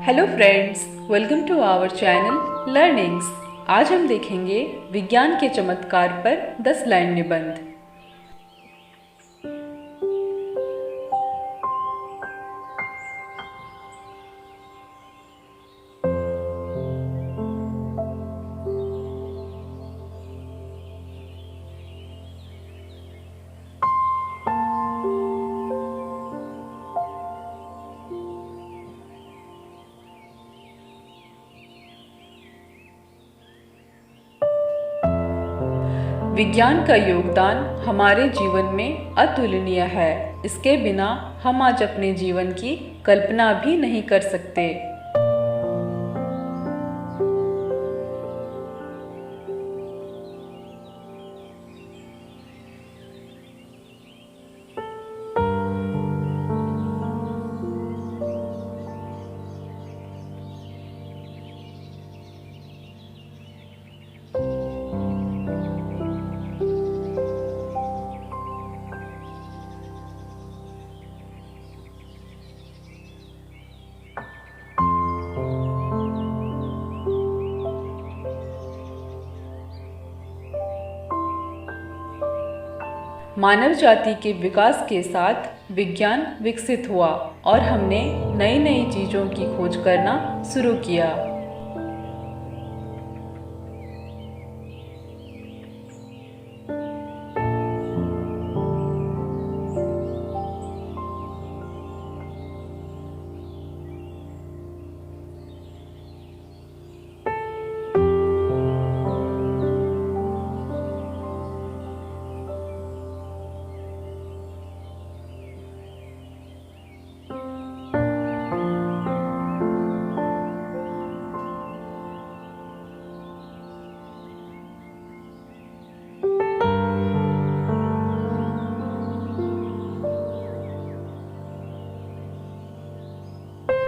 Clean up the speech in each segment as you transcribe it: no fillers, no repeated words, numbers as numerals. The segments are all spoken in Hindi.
Hello friends, welcome to our channel learnings. आज हम देखेंगे विज्ञान के चमत्कार पर 10 लाइन निबंध। विज्ञान का योगदान हमारे जीवन में अतुलनीय है। इसके बिना हम आज अपने जीवन की कल्पना भी नहीं कर सकते। मानव जाति के विकास के साथ विज्ञान विकसित हुआ और हमने नई नई चीज़ों की खोज करना शुरू किया।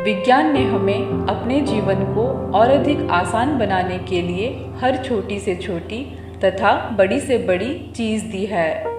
विज्ञान ने हमें अपने जीवन को और अधिक आसान बनाने के लिए हर छोटी से छोटी तथा बड़ी से बड़ी चीज़ दी है।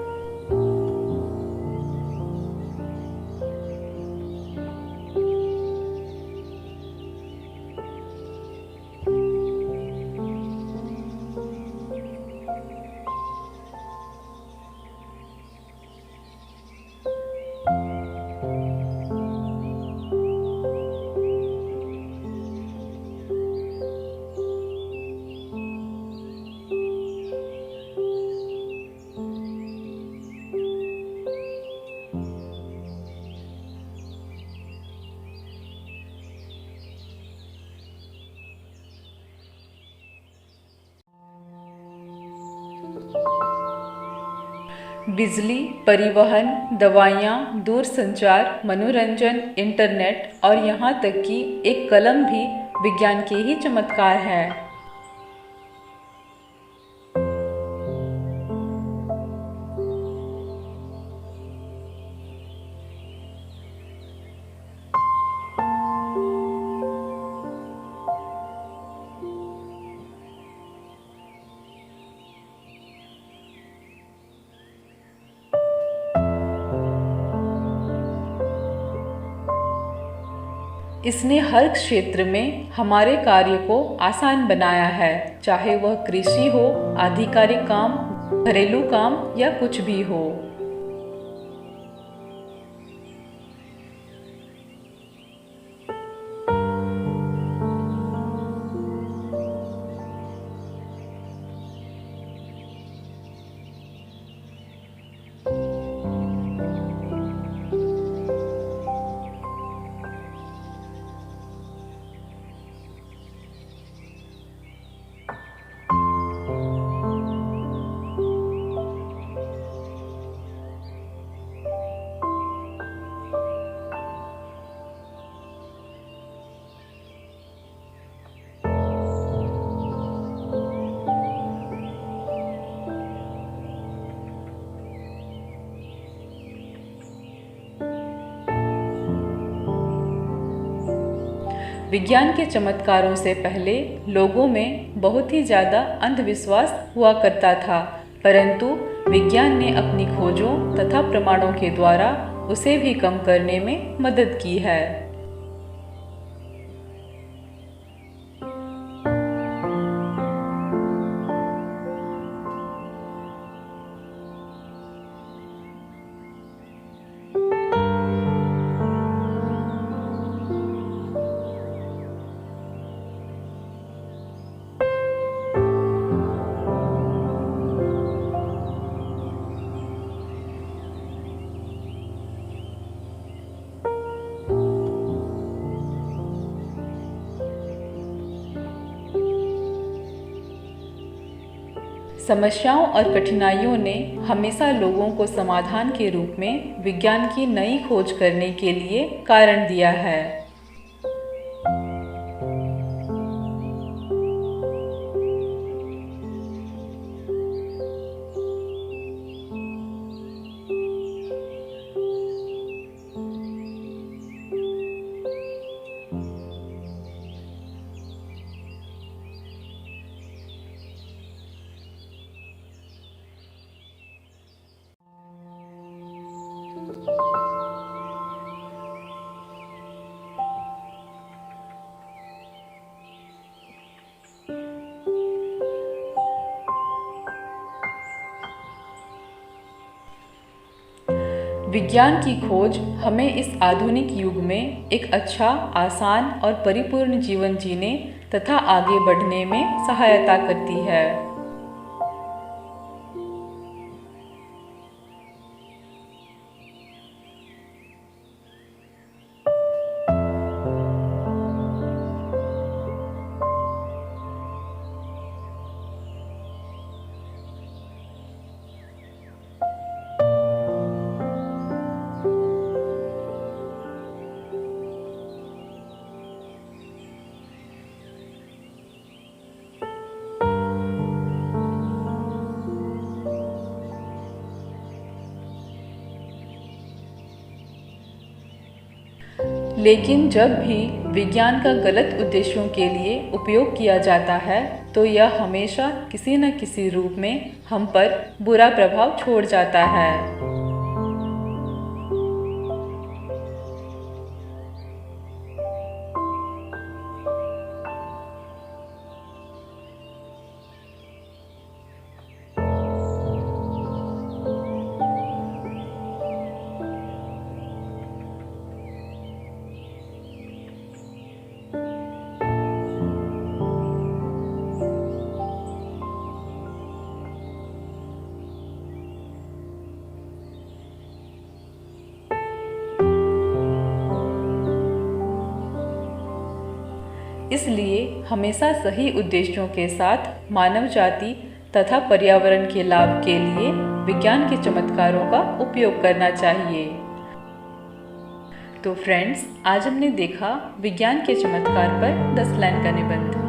बिजली, परिवहन, दवाइयाँ, दूरसंचार, मनोरंजन, इंटरनेट और यहाँ तक कि एक कलम भी विज्ञान के ही चमत्कार है। इसने हर क्षेत्र में हमारे कार्य को आसान बनाया है, चाहे वह कृषि हो, आधिकारिक काम, घरेलू काम या कुछ भी हो। विज्ञान के चमत्कारों से पहले लोगों में बहुत ही ज़्यादा अंधविश्वास हुआ करता था, परंतु विज्ञान ने अपनी खोजों तथा प्रमाणों के द्वारा उसे भी कम करने में मदद की है। समस्याओं और कठिनाइयों ने हमेशा लोगों को समाधान के रूप में विज्ञान की नई खोज करने के लिए कारण दिया है। विज्ञान की खोज हमें इस आधुनिक युग में एक अच्छा, आसान और परिपूर्ण जीवन जीने तथा आगे बढ़ने में सहायता करती है। लेकिन जब भी विज्ञान का गलत उद्देश्यों के लिए उपयोग किया जाता है तो यह हमेशा किसी न किसी रूप में हम पर बुरा प्रभाव छोड़ जाता है। इसलिए हमेशा सही उद्देश्यों के साथ मानव जाति तथा पर्यावरण के लाभ के लिए विज्ञान के चमत्कारों का उपयोग करना चाहिए। तो फ्रेंड्स, आज हमने देखा विज्ञान के चमत्कार पर 10 लाइन का निबंध।